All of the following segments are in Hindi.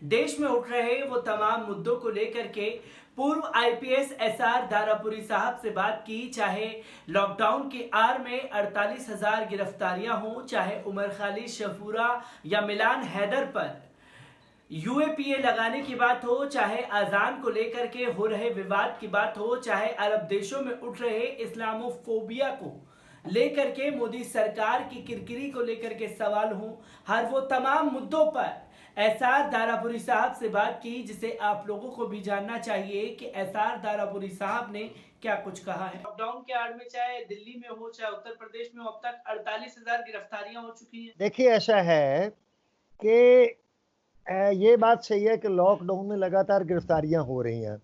देश में उठ रहे वो तमाम मुद्दों को लेकर के पूर्व आईपीएस एसआर दारापुरी साहब से बात की। चाहे लॉकडाउन की आड़ में 48,000 गिरफ्तारियां हों, चाहे उमर खालिद शफूरा या मिलान हैदर पर यूएपीए लगाने की बात हो, चाहे अजान को लेकर के हो रहे विवाद की बात हो, चाहे अरब देशों में उठ रहे इस्लामोफोबिया को लेकर के मोदी सरकार की किरकिरी को लेकर के सवाल हो, हर वो तमाम मुद्दों पर एसआर दारापुरी साहब से बात की, जिसे आप लोगों को भी जानना चाहिए कि एसआर दारापुरी साहब ने क्या कुछ कहा है। लॉकडाउन के आड़ में चाहे दिल्ली में हो चाहे उत्तर प्रदेश में हो, अब तक 48,000 गिरफ्तारियां हो चुकी हैं। देखिए, ऐसा है कि ये बात सही है कि लॉकडाउन में लगातार गिरफ्तारियां हो रही हैं।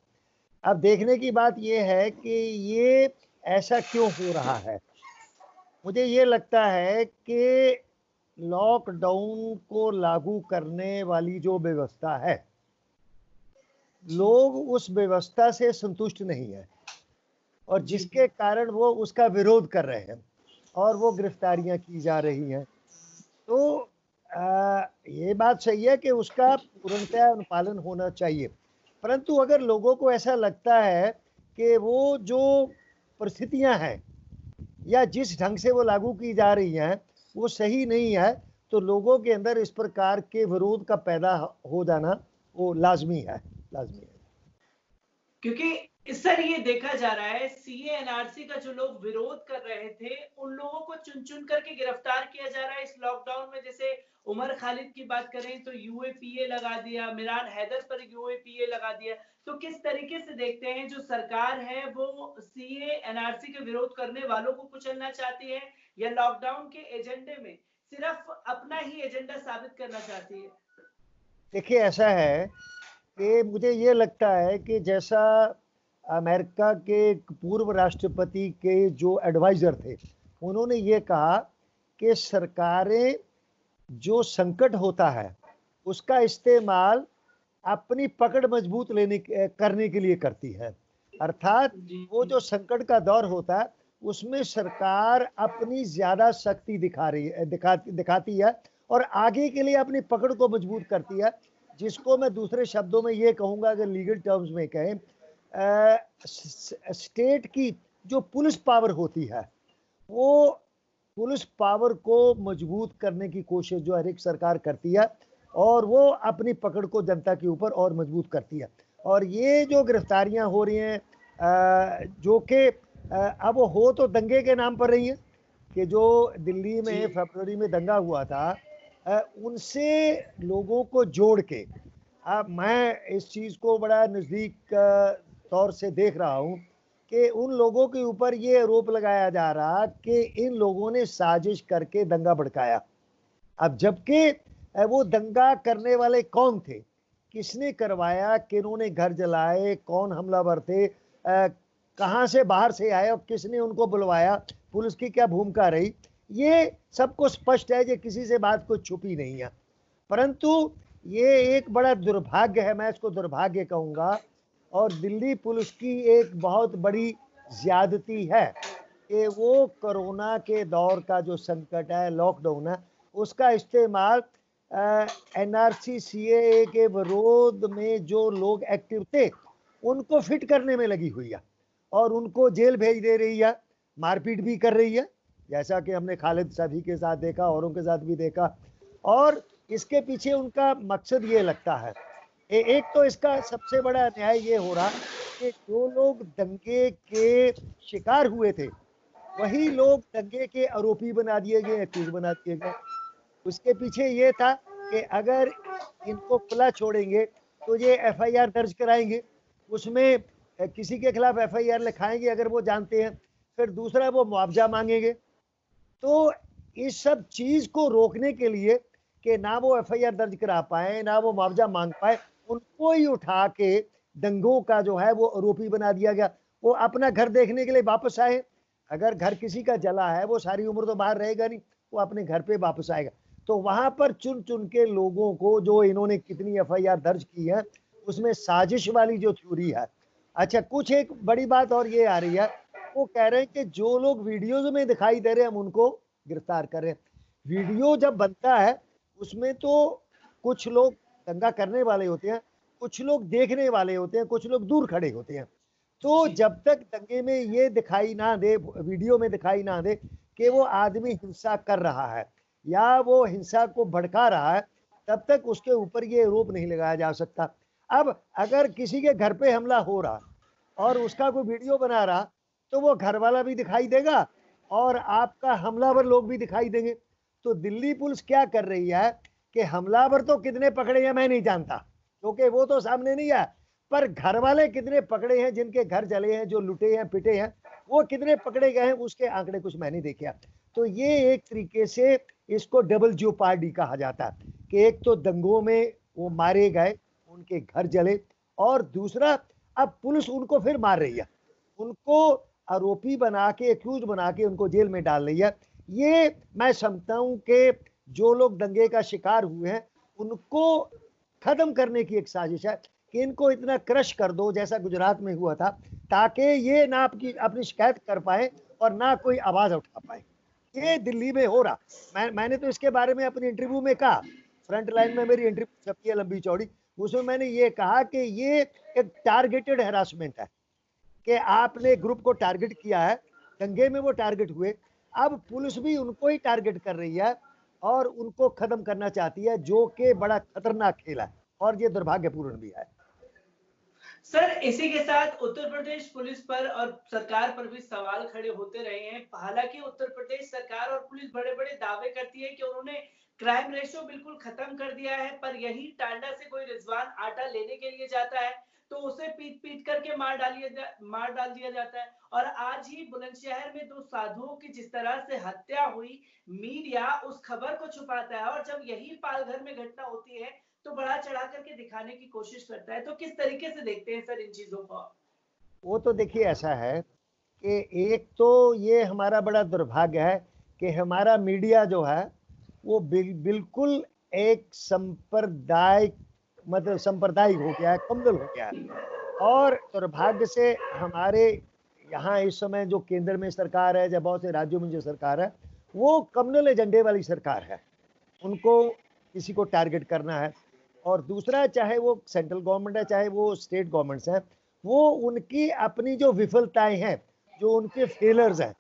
अब देखने की बात ये है कि ये ऐसा क्यों हो रहा है। मुझे ये लगता है कि लॉकडाउन को लागू करने वाली जो व्यवस्था है, लोग उस व्यवस्था से संतुष्ट नहीं है और जिसके कारण वो उसका विरोध कर रहे हैं और वो गिरफ्तारियां की जा रही हैं। तो ये बात सही है कि उसका पूर्णतः अनुपालन होना चाहिए, परंतु अगर लोगों को ऐसा लगता है कि वो जो परिस्थितियां हैं या जिस ढंग से वो लागू की जा रही हैं वो सही नहीं है, तो लोगों के अंदर इस प्रकार के विरोध का पैदा हो जाना वो लाजमी है। क्योंकि सर ये देखा जा रहा है सीए एनआरसी का जो लोग विरोध कर रहे थे उन लोगों को चुन चुन करके गिरफ्तार किया जा रहा है इस लॉकडाउन में। जैसे उमर खालिद की बात करें तो यूएपीए लगा दिया, मिरान हैदर पर यूएपीए लगा दिया। तो किस तरीके से देखते हैं जो सरकार है वो सीए एनआरसी के विरोध करने वालों को कुचलना चाहती है या लॉकडाउन के एजेंडे में सिर्फ अपना ही एजेंडा साबित करना चाहती है? देखिए, ऐसा है कि मुझे ये लगता है कि जैसा अमेरिका के पूर्व राष्ट्रपति के जो एडवाइज़र थे, उन्होंने ये कहा कि सरकारें जो संकट होता है उसका इस्तेमाल अपनी पकड़ मजबूत करने के लिए करती है। अर्थात वो जो संकट का दौर होता है उसमें सरकार अपनी ज़्यादा शक्ति दिखाती है और आगे के लिए अपनी पकड़ को मजबूत करती है, जिसको मैं दूसरे शब्दों में ये कहूँगा, अगर लीगल टर्म्स में कहें, स्टेट की जो पुलिस पावर होती है वो पुलिस पावर को मजबूत करने की कोशिश जो हर एक सरकार करती है और वो अपनी पकड़ को जनता के ऊपर और मजबूत करती है। और ये जो गिरफ्तारियां हो रही हैं जो कि अब हो तो दंगे के नाम पर रही हैं, कि जो दिल्ली में फरवरी में दंगा हुआ था उनसे लोगों को जोड़ के अब मैं इस चीज़ को बड़ा नज़दीक तौर से देख रहा हूँ कि उन लोगों के ऊपर ये आरोप लगाया जा रहा कि इन लोगों ने साजिश करके दंगा भड़काया। अब जबकि वो दंगा करने वाले कौन थे, किसने करवाया, किन्होंने घर जलाए, कौन हमलावर थे, कहाँ से बाहर से आए और किसने उनको बुलवाया, पुलिस की क्या भूमिका रही, ये सबको स्पष्ट है कि किसी से बात कोई छुपी नहीं है। परंतु ये एक बड़ा दुर्भाग्य है, मैं इसको दुर्भाग्य कहूँगा, और दिल्ली पुलिस की एक बहुत बड़ी ज्यादती है कि वो कोरोना के दौर का जो संकट है, लॉकडाउन है, उसका इस्तेमाल एनआरसी सीएए के विरोध में जो लोग एक्टिव थे उनको फिट करने में लगी हुई है और उनको जेल भेज दे रही है, मारपीट भी कर रही है, जैसा कि हमने खालिद साथी के साथ देखा, औरों के साथ भी देखा। और इसके पीछे उनका मकसद ये लगता है, एक तो इसका सबसे बड़ा न्याय ये हो रहा कि जो लोग दंगे के शिकार हुए थे वही लोग दंगे के आरोपी बना दिए गए, एक्यूज बना दिए गए। उसके पीछे ये था कि अगर इनको खुला छोड़ेंगे तो ये एफआईआर दर्ज कराएंगे, उसमें किसी के खिलाफ एफआईआर लिखाएंगे अगर वो जानते हैं, फिर दूसरा वो मुआवजा मांगेंगे। तो इस सब चीज को रोकने के लिए कि ना वो एफआईआर दर्ज करा पाए ना वो मुआवजा मांग पाए, उनको ही उठा के दंगों का जो है वो आरोपी बना दिया गया। वो अपना घर देखने के लिए वापस आए, अगर घर किसी का जला है वो सारी उम्र तो बाहर रहेगा नहीं, वो अपने घर पे वापस आएगा। तो वहां पर चुन चुन के लोगों को, जो इन्होंने कितनी एफआईआर दर्ज की है, उसमें साजिश वाली जो थ्योरी है। अच्छा, कुछ एक बड़ी बात और ये आ रही है, वो कह रहे हैं कि जो लोग वीडियोज में दिखाई दे रहे हैं हम उनको गिरफ्तार कर रहे हैं। वीडियो जब बनता है उसमें तो कुछ लोग दंगा करने वाले होते हैं, कुछ लोग देखने वाले होते हैं, कुछ लोग दूर खड़े होते हैं। तो जब तक दंगे में ये दिखाई ना दे, वीडियो में दिखाई ना दे कि वो आदमी हिंसा कर रहा है या वो हिंसा को भड़का रहा है, तब तक उसके ऊपर ये आरोप नहीं लगाया जा सकता। अब अगर किसी के घर पे हमला हो रहा और उसका कोई वीडियो बना रहा, तो वो घर वाला भी दिखाई देगा और आपका हमलावर लोग भी दिखाई देंगे। तो दिल्ली पुलिस क्या कर रही है कि हमलावर तो कितने पकड़े हैं मैं नहीं जानता, क्योंकि वो तो सामने नहीं आया, पर घर वाले कितने पकड़े हैं, जिनके घर जले हैं, जो लुटे हैं, पिटे हैं, वो कितने पकड़े गए हैं, उसके आंकड़े कुछ मैंने देखे। तो ये एक तरीके से इसको डबल ज्योपार्डी कहा जाता है कि एक तो दंगों में वो मारे गए, उनके घर जले, और दूसरा अब पुलिस उनको फिर मार रही है, उनको आरोपी बना के, एक्यूज बना के उनको जेल में डाल रही है। ये मैं समझता हूं कि जो लोग दंगे का शिकार हुए हैं उनको खत्म करने की एक साजिश है कि इनको इतना क्रश कर दो जैसा गुजरात में हुआ था, ताकि ये ना अपनी शिकायत कर पाए और ना कोई आवाज उठा पाए। ये दिल्ली में हो रहा। मैंने तो इसके बारे में अपनी इंटरव्यू में कहा, फ्रंट लाइन में मेरी इंटरव्यू छपी है लंबी चौड़ी, उसमें मैंने ये कहा कि ये एक टारगेटेड हैरासमेंट है कि आपने ग्रुप को टारगेट किया है, दंगे में वो टारगेट हुए, अब पुलिस भी उनको ही टारगेट कर रही है और उनको खत्म करना चाहती है, जो कि बड़ा खतरनाक खेल है और ये दुर्भाग्यपूर्ण भी है। सर, इसी के साथ उत्तर प्रदेश पुलिस पर और सरकार पर भी सवाल खड़े होते रहे हैं। हालांकि उत्तर प्रदेश सरकार और पुलिस बड़े-बड़े दावे करती है कि उन्होंने क्राइम रेशियो बिल्कुल खत्म कर दिया है, पर यही टांडा से कोई रिजवान आटा लेने के लिए जाता है, तो उसे पीट-पीट करके मार डाल दिया जाता है। और आज ही बुलंदशहर में 2 साधुओं की जिस तरह से हत्या हुई, मीडिया उस खबर को छुपाता है, और जब यही पालघर में घटना होती है, तो बढ़ा चढ़ा करके दिखाने की कोशिश करता है। तो किस तरीके से देखते हैं सर इन चीजों को? वो तो देखिए ऐसा है कि एक तो ये हमारा बड़ा दुर्भाग्य है कि हमारा मीडिया जो है वो बिल्कुल एक सांप्रदायिक, मतलब सांप्रदायिक हो गया है, कम्युनल हो गया है। और दुर्भाग्य से हमारे यहाँ इस समय जो केंद्र में सरकार है या बहुत से राज्यों में जो सरकार है, वो कम्युनल एजेंडे वाली सरकार है, उनको किसी को टारगेट करना है। और दूसरा, चाहे वो सेंट्रल गवर्नमेंट है चाहे वो स्टेट गवर्नमेंट्स हैं, वो उनकी अपनी जो विफलताएं हैं, जो उनके फेलर्स हैं,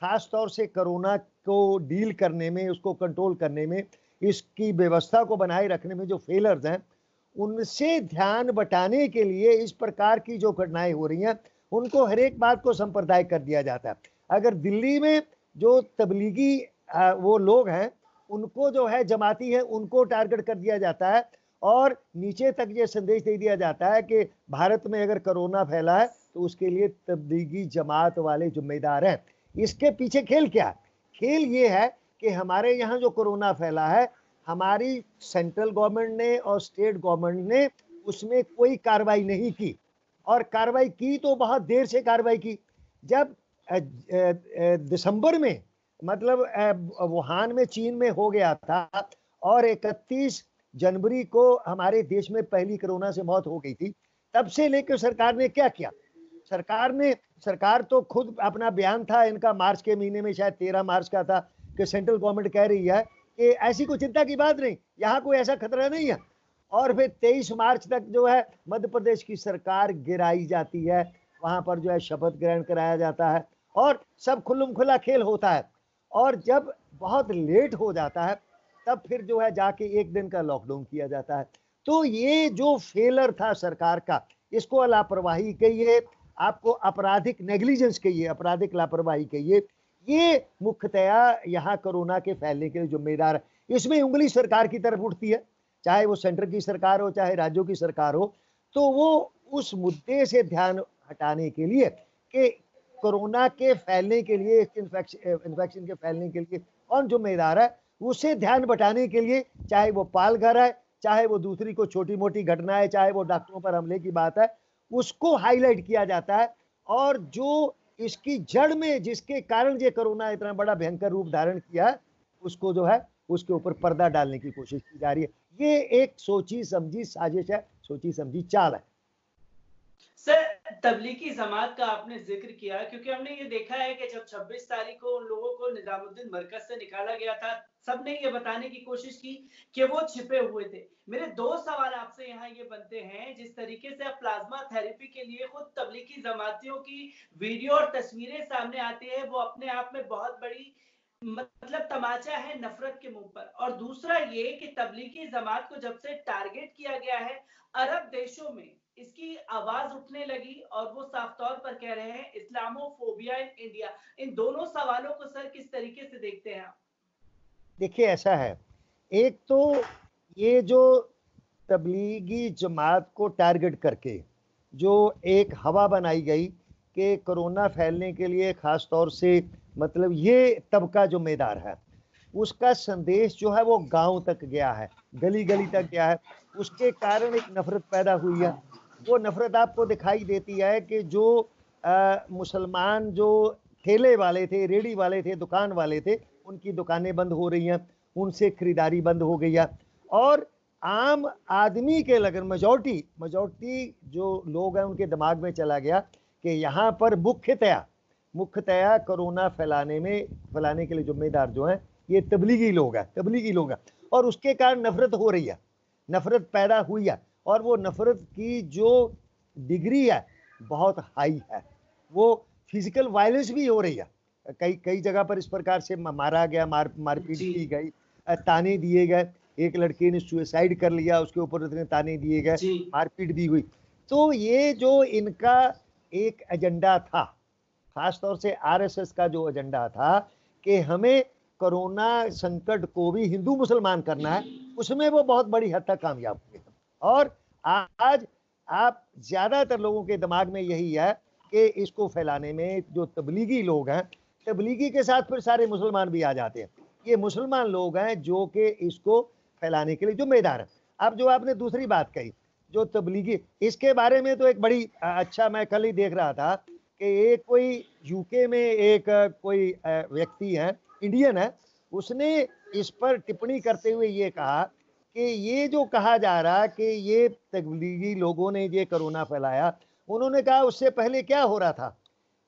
खास तौर से कोरोना को डील करने में, उसको कंट्रोल करने में, इसकी व्यवस्था को बनाए रखने में जो फेलर्स हैं, उनसे ध्यान बटाने के लिए इस प्रकार की जो घटनाएं हो रही हैं, उनको हर एक बात को सांप्रदायिक कर दिया जाता है। अगर दिल्ली में जो तबलीगी वो लोग हैं, उनको जो है जमाती है, उनको टारगेट कर दिया जाता है और नीचे तक ये संदेश दे दिया जाता है कि भारत में अगर कोरोना फैला है तो उसके लिए तबलीगी जमात वाले जिम्मेदार हैं। इसके पीछे खेल क्या है? खेल ये है कि हमारे यहाँ जो कोरोना फैला है, हमारी सेंट्रल गवर्नमेंट ने और स्टेट गवर्नमेंट ने उसमें कोई कार्रवाई नहीं की, और कार्रवाई की तो बहुत देर से कार्रवाई की। जब दिसंबर में, मतलब वुहान में, चीन में हो गया था और 31 जनवरी को हमारे देश में पहली कोरोना से मौत हो गई थी, तब से लेकर सरकार ने क्या किया? सरकार तो खुद, अपना बयान था इनका मार्च के महीने में, शायद 13 मार्च का था, कि सेंट्रल गवर्नमेंट कह रही है कि ऐसी कोई चिंता की बात नहीं, यहाँ कोई ऐसा खतरा नहीं है। और फिर 23 मार्च तक जो है मध्य प्रदेश की सरकार गिराई जाती है, वहां पर जो है शपथ ग्रहण कराया जाता है और सब खुल्लम खुला खेल होता है। और जब बहुत लेट हो जाता है तब फिर जो है जाके एक दिन का लॉकडाउन किया जाता है। तो ये जो फेलर था सरकार का, इसको लापरवाही कहिए, आपको आपराधिक नेग्लिजेंस कहिए, आपराधिक लापरवाही कहिए, ये मुख्यतया यहाँ कोरोना के फैलने के लिए जिम्मेदार है। इसमें उंगली सरकार की तरफ उठती है, चाहे वो सेंटर की सरकार हो चाहे राज्यों की सरकार हो, तो वो उस मुद्दे से ध्यान हटाने के लिए कि कोरोना के फैलने के लिए, इन्फेक्शन के फैलने के लिए कौन जिम्मेदार है, उसे ध्यान बटाने के लिए, चाहे वो पालघर है, चाहे वो दूसरी कोई छोटी मोटी घटना है, चाहे वो डॉक्टरों पर हमले की बात है, उसको हाईलाइट किया जाता है। और जो इसकी जड़ में, जिसके कारण ये कोरोना इतना बड़ा भयंकर रूप धारण किया है, उसको जो है उसके ऊपर पर्दा डालने की कोशिश की जा रही है। ये एक सोची समझी साजिश है, सोची समझी चाल है। सर, तबलीगी जमात का आपने ज़िक्र किया क्योंकि हमने ये देखा है कि जब 26 तारीख को उन लोगों को निज़ामुद्दीन मरकज़ से निकाला गया था, सबने ये बताने की कोशिश की कि वो छिपे हुए थे। मेरे 2 सवाल आपसे यहाँ ये बनते हैं, जिस तरीके से अब प्लाज़्मा थेरेपी के लिए खुद तबलीगी जमातियों की वीडियो और तस्वीरें सामने आती है, वो अपने आप में बहुत बड़ी मतलब तमाचा है नफ़रत के मुँह पर। और दूसरा ये कि तबलीगी जमात को जब से टारगेट किया गया है, अरब देशों में इसकी आवाज उठने लगी और वो साफ तौर पर कह रहे हैं इस्लामोफोबिया इन इंडिया। इन दोनों सवालों को सर किस तरीके से देखते हैं आप? देखिए ऐसा है, एक तो ये जो तबलीगी जमात को टारगेट करके जो एक हवा बनाई गई कि कोरोना फैलने के लिए खास तौर से मतलब ये तबका ज़िम्मेदार है, उसका संदेश जो है वो गाँव तक गया है, गली-गली तक गया है। उसके कारण एक नफ़रत पैदा हुई है। वो नफ़रत आपको दिखाई देती है कि जो मुसलमान जो ठेले वाले थे, रेहड़ी वाले थे, दुकान वाले थे, उनकी दुकानें बंद हो रही हैं, उनसे खरीदारी बंद हो गई है। और आम आदमी के लगन मेजॉरिटी जो लोग हैं उनके दिमाग में चला गया कि यहाँ पर मुख्यतया कोरोना फैलाने के लिए ज़िम्मेदार जो हैं ये तबलीगी लोग हैं और उसके कारण नफ़रत हो रही है, नफ़रत पैदा हुई है और वो नफ़रत की जो डिग्री है बहुत हाई है। वो फिज़िकल वायलेंस भी हो रही है। कई जगह पर इस प्रकार से मारा गया, मारपीट जी, की गई, ताने दिए गए। एक लड़के ने सुसाइड कर लिया, उसके ऊपर इतने ताने दिए गए, जी। मारपीट भी हुई। तो ये जो इनका एक एजेंडा था, खास तौर से आरएसएस का जो एजेंडा था कि हमें कोरोना संकट को भी हिंदू मुसलमान करना है, उसमें वो बहुत बड़ी हद तक कामयाब हुए। और आज आप ज्यादातर लोगों के दिमाग में यही है कि इसको फैलाने में जो तबलीगी लोग हैं, तबलीगी के साथ फिर सारे मुसलमान भी आ जाते हैं। ये मुसलमान लोग हैं जो कि इसको फैलाने के लिए जिम्मेदार हैं। अब जो आपने दूसरी बात कही, जो तबलीगी, इसके बारे में तो एक बड़ी अच्छा, मैं कल ही देख रहा था कि एक कोई यूके में एक कोई व्यक्ति है, इंडियन है, उसने इस पर टिप्पणी करते हुए ये कहा कि ये जो कहा जा रहा कि ये तबलीगी लोगों ने ये कोरोना फैलाया, उन्होंने कहा उससे पहले क्या हो रहा था।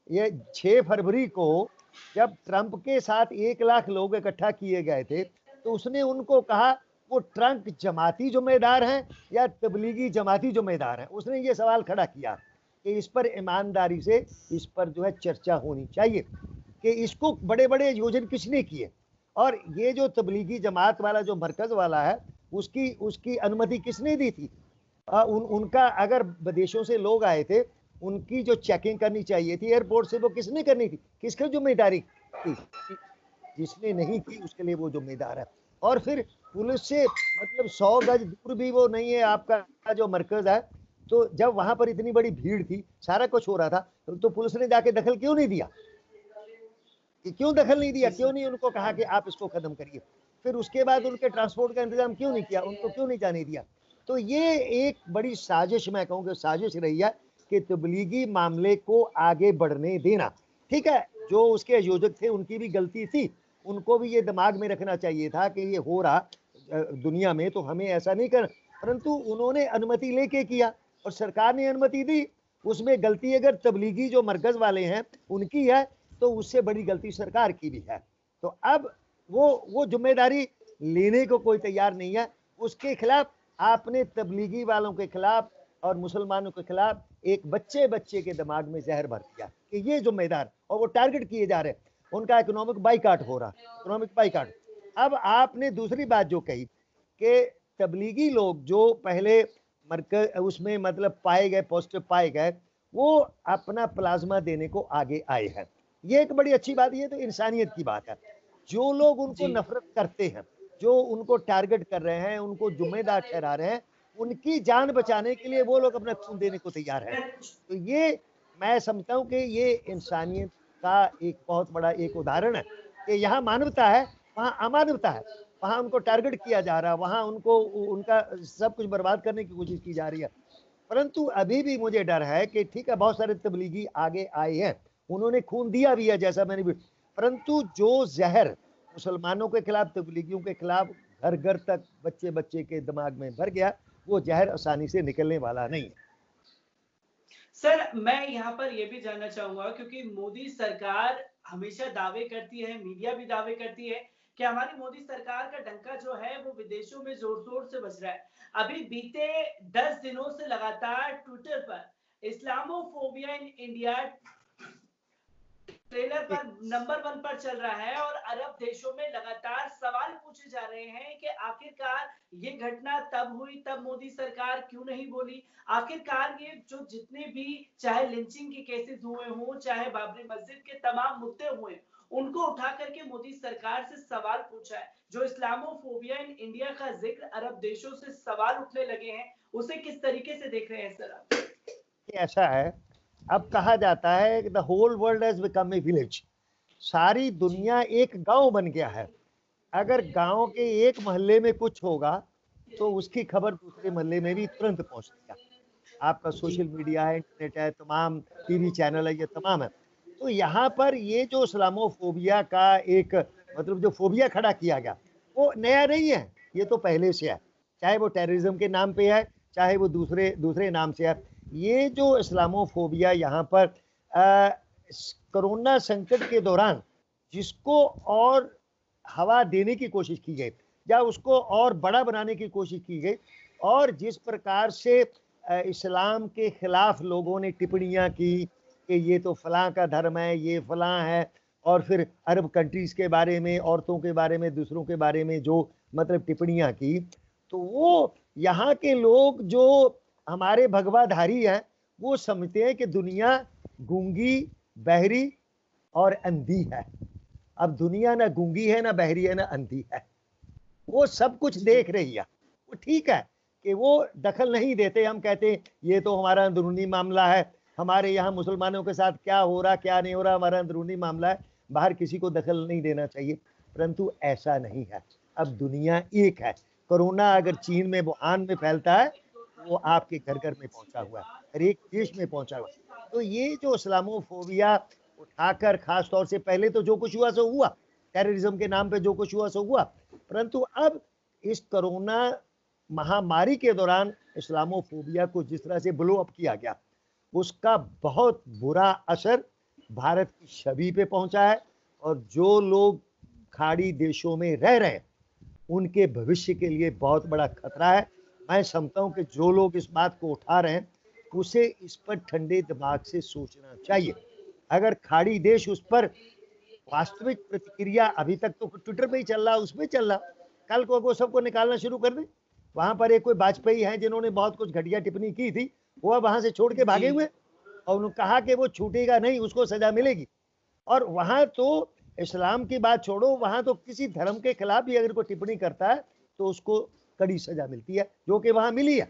ये 6 फरवरी को जब ट्रंप के साथ 1 लाख लोग इकट्ठा किए गए थे, तो उसने उनको कहा वो ट्रंप जमाती जिम्मेदार हैं या तबलीगी जमाती जिम्मेदार हैं। उसने ये सवाल खड़ा किया कि इस पर ईमानदारी से इस पर जो है चर्चा होनी चाहिए कि इसको बड़े-बड़े आयोजन किसने किए और ये जो तबलीगी जमात वाला जो मरकज़ वाला है, उसकी उसकी अनुमति किसने दी थी? उनका अगर विदेशों से लोग आए थे, उनकी जो चेकिंग करनी चाहिए थी एयरपोर्ट से, वो किसने करनी थी? किसकी ज़िम्मेदारी थी? जिसने नहीं की उसके लिए वो ज़िम्मेदार है। और फिर पुलिस से मतलब 100 गज दूर भी वो नहीं है आपका जो मरकज़ है, तो जब वहाँ पर इतनी बड़ी भीड़ थी, सारा कुछ हो रहा था, तो पुलिस ने जाके दखल क्यों नहीं दिया? कि क्यों दखल नहीं दिया? जी, क्यों सर। नहीं उनको कहा कि आप इसको खत्म करिए? फिर उसके बाद उनके ट्रांसपोर्ट का इंतजाम क्यों नहीं किया? उनको क्यों नहीं जाने दिया? तो ये एक बड़ी साजिश, मैं कहूँगा साजिश रही है कि तबलीगी मामले को आगे बढ़ने देना। ठीक है, जो उसके आयोजक थे उनकी भी गलती थी, उनको भी ये दिमाग में रखना चाहिए था कि ये हो रहा दुनिया में, तो हमें ऐसा नहीं करना, परंतु उन्होंने अनुमति लेके किया और सरकार ने अनुमति दी। उसमें गलती अगर तबलीगी जो मरकज़ वाले हैं उनकी है, तो उससे बड़ी गलती सरकार की भी है। तो अब वो ज़िम्मेदारी लेने को कोई तैयार नहीं है। उसके खिलाफ आपने तबलीगी वालों के खिलाफ और मुसलमानों के खिलाफ एक बच्चे के दिमाग में ज़हर भर दिया कि ये ज़िम्मेदार, और वो टारगेट किए जा रहे हैं। उनका इकोनॉमिक बायकॉट हो रहा है, इकोनॉमिक बायकॉट। अब आपने दूसरी बात जो कही कि तबलीगी लोग जो पहले मरकज़ उसमें मतलब पाए गए, पॉजिटिव पाए गए, वो अपना प्लाज़्मा देने को आगे आए हैं। ये एक बड़ी अच्छी बात, ये तो इंसानियत की बात है। जो लोग उनको जी। नफ़रत करते हैं, जो उनको टारगेट कर रहे हैं, उनको ज़िम्मेदार ठहरा रहे हैं, उनकी जान बचाने के लिए वो लोग अपना खून देने को तैयार हैं। तो ये मैं समझता हूँ कि ये इंसानियत का एक बहुत बड़ा एक उदाहरण है कि यहाँ मानवता है, वहाँ अमानवता है। वहाँ उनको टारगेट किया जा रहा है, वहाँ उनको उनका सब कुछ बर्बाद करने की कोशिश की जा रही है। परंतु अभी भी मुझे डर है कि ठीक है, बहुत सारे तबलीगी आगे आए हैं, उन्होंने खून दिया भी है जैसा मैंने भी, परंतु जो ज़हर मुसलमानों के खिलाफ, तबलीगियों के खिलाफ घर-घर तक बच्चे के दिमाग में भर गया, वो ज़हर आसानी से निकलने वाला नहीं है। सर, मैं यहाँ पर ये भी जानना चाहूँगा क्योंकि मोदी सरकार हमेशा दावे करती है, मीडिया भी दावे करती है कि हमारी मोदी सरकार का डंका जो है वो विदेशों में ज़ोर-शोर से बज रहा है। अभी बीते 10 दिनों से लगातार ट्विटर पर इस्लामोफोबिया इन इंडिया ट्रेलर पर नंबर 1 पर चल रहा है और अरब देशों में लगातार सवाल पूछे जा रहे हैं कि आखिरकार ये घटना तब हुई, तब मोदी सरकार क्यों नहीं बोली? आखिरकार ये जो जितने भी चाहे लिंचिंग के केसेस हुए हों, चाहे बाबरी मस्जिद के तमाम मुद्दे हुए, उनको उठा करके मोदी सरकार से सवाल पूछा है। जो इस्लामोफोबिया इन इंडिया का ज़िक्र अरब देशों से सवाल उठने लगे हैं, उसे किस तरीके से देख रहे हैं सर आप? ऐसा है, अब कहा जाता है कि the whole world has become a village. सारी दुनिया एक गांव बन गया है। अगर गांव के एक मोहल्ले में कुछ होगा तो उसकी खबर दूसरे मोहल्ले में भी तुरंत पहुंचती है। आपका सोशल मीडिया है, इंटरनेट है, तमाम टीवी चैनल है, ये तमाम है। तो यहाँ पर ये जो इस्लामोफोबिया का एक मतलब जो फोबिया खड़ा किया गया वो नया नहीं है, ये तो पहले से है। चाहे वो टेररिज्म के नाम पे है, चाहे वो दूसरे दूसरे नाम से है। ये जो इस्लामोफोबिया यहाँ पर कोरोना संकट के दौरान जिसको और हवा देने की कोशिश की गई या उसको और बड़ा बनाने की कोशिश की गई, और जिस प्रकार से इस्लाम के खिलाफ लोगों ने टिप्पणियां की कि ये तो फलां का धर्म है, ये फलां है, और फिर अरब कंट्रीज के बारे में, औरतों के बारे में, दूसरों के बारे में जो मतलब टिप्पणियां की, तो वो यहाँ के लोग जो हमारे भगवाधारी हैं वो समझते हैं कि दुनिया गूंगी, बहरी और अंधी है। अब दुनिया ना गूंगी है, ना बहरी है, ना अंधी है, वो सब कुछ देख रही है। वो ठीक है कि वो दखल नहीं देते। हम कहते हैं ये तो हमारा अंदरूनी मामला है, हमारे यहाँ मुसलमानों के साथ क्या हो रहा क्या नहीं हो रहा हमारा अंदरूनी मामला है, बाहर किसी को दखल नहीं देना चाहिए। परंतु ऐसा नहीं है। अब दुनिया एक है। कोरोना अगर चीन में वुहान में फैलता है, वो आपके घर घर में पहुंचा हुआ है, हर एक देश में पहुंचा हुआ है। तो ये जो इस्लामोफोबिया उठाकर, खास तौर से पहले तो जो कुछ हुआ सो हुआ, टेररिज्म के नाम पे जो कुछ हुआ सो हुआ, परंतु अब इस कोरोना महामारी के दौरान इस्लामोफोबिया को जिस तरह से ब्लो अप किया गया, उसका बहुत बुरा असर भारत की छवि पे पहुंचा है। और जो लोग खाड़ी देशों में रह रहे हैं उनके भविष्य के लिए बहुत बड़ा खतरा है। मैं समझता हूं कि जो लोग इस बात को उठा रहे हैं उसे इस पर ठंडे दिमाग से सोचना चाहिए। अगर खाड़ी देश उस पर वास्तविक प्रतिक्रिया, अभी तक तो ट्विटर पे ही चल रहा, उसमें चल रहा, कल को वो सबको निकालना शुरू कर दे। वहां पर एक कोई वाजपेयी है जिन्होंने बहुत कुछ घटिया टिप्पणी की थी, वो अब वहां से छोड़ के भागे हुए, और उन्होंने कहा कि वो छूटेगा नहीं, उसको सजा मिलेगी। और वहां तो इस्लाम की बात छोड़ो, वहां तो किसी धर्म के खिलाफ भी अगर कोई टिप्पणी करता है तो उसको कड़ी सजा मिलती है, जो कि वहां मिली है।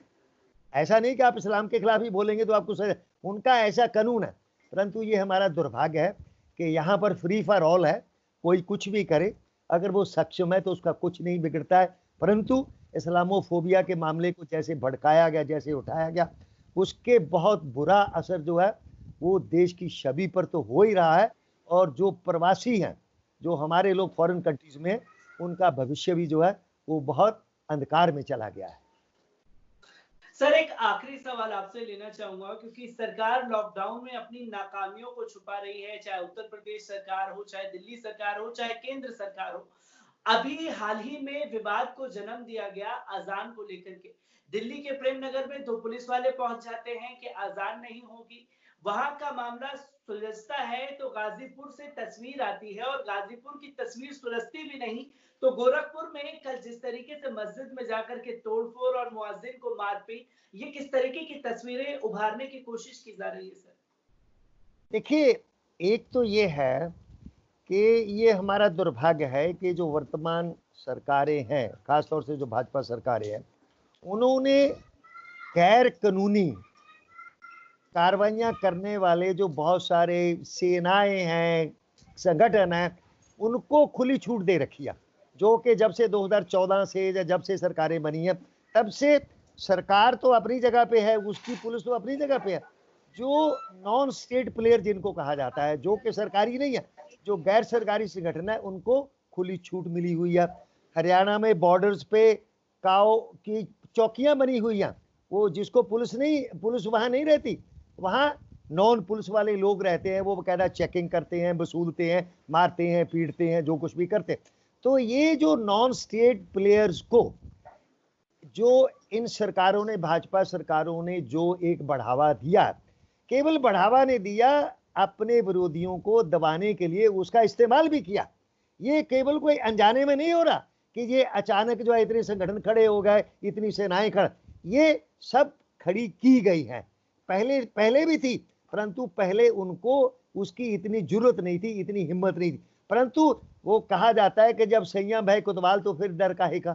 ऐसा नहीं कि आप इस्लाम के खिलाफ ही बोलेंगे तो आपको सजा, उनका ऐसा कानून है। परंतु ये हमारा दुर्भाग्य है कि यहाँ पर फ्री फॉर ऑल है, कोई कुछ भी करे, अगर वो सक्षम है तो उसका कुछ नहीं बिगड़ता है। परंतु इस्लामोफोबिया के मामले को जैसे भड़काया गया, जैसे उठाया गया, उसके बहुत बुरा असर जो है वो देश की छवि पर तो हो ही रहा है। और जो प्रवासी हैं, जो हमारे लोग फॉरेन कंट्रीज में, उनका भविष्य भी जो है वो बहुत अंधकार में चला गया है। सर, एक आखिरी सवाल आपसे लेना चाहूंगा क्योंकि सरकार लॉकडाउन में अपनी नाकामियों को छुपा रही है, चाहे उत्तर प्रदेश सरकार हो, चाहे दिल्ली सरकार हो, चाहे केंद्र सरकार हो। अभी हाल ही में विवाद को जन्म दिया गया अजान को लेकर के। दिल्ली के प्रेम नगर में दो पुलिस वाले पहुंच जाते हैं कि अजान नहीं होगी, वहां का मामला सुलझता है तो गाजीपुर से तस्वीर आती है और गाजीपुर की तस्वीर सुलझती भी नहीं तो गोरखपुर में कल जिस तरीके से मस्जिद में जाकर के तोड़फोड़ और मुअज्जिन को मारपीट, ये किस तरीके की तस्वीरें उभारने की कोशिश की जा रही है सर? देखिए, एक तो ये है कि ये हमारा दुर्भाग्य है कि जो वर्तमान सरकारें हैं, खासतौर से जो भाजपा सरकारें हैं, उन्होंने गैर कानूनी कार्रवाइयां करने वाले जो बहुत सारे सेनाएं हैं, संगठन हैं, उनको खुली छूट दे रखी है। जो कि जब से 2014 से या जब से सरकारें बनी हैं, तब से सरकार तो अपनी जगह पे है, उसकी पुलिस तो अपनी जगह पे है। जो नॉन स्टेट प्लेयर जिनको कहा जाता है, जो कि सरकारी नहीं है, जो गैर सरकारी संगठन है, उनको खुली छूट मिली हुई है। हरियाणा में बॉर्डर्स पे काओ की चौकियां बनी हुई हैं, वो जिसको पुलिस वहां नहीं रहती, वहां नॉन पुलिस वाले लोग रहते हैं, वो बकायदा चेकिंग करते हैं, वसूलते हैं, मारते हैं, पीटते हैं, जो कुछ भी करते हैं। तो ये जो नॉन स्टेट प्लेयर्स को जो इन सरकारों ने, भाजपा सरकारों ने जो एक बढ़ावा दिया, केवल बढ़ावा नहीं दिया, अपने विरोधियों को दबाने के लिए उसका इस्तेमाल भी किया। ये केवल कोई अनजाने में नहीं हो रहा कि ये अचानक जो है इतने संगठन खड़े हो गए, इतनी सेनाएं खड़े, ये सब खड़ी की गई हैं। पहले भी थी, परंतु पहले उनको उसकी इतनी जरूरत नहीं थी, इतनी हिम्मत नहीं थी। परंतु वो कहा जाता है कि जब सैया भय कोतवाल तो फिर डर काहे का।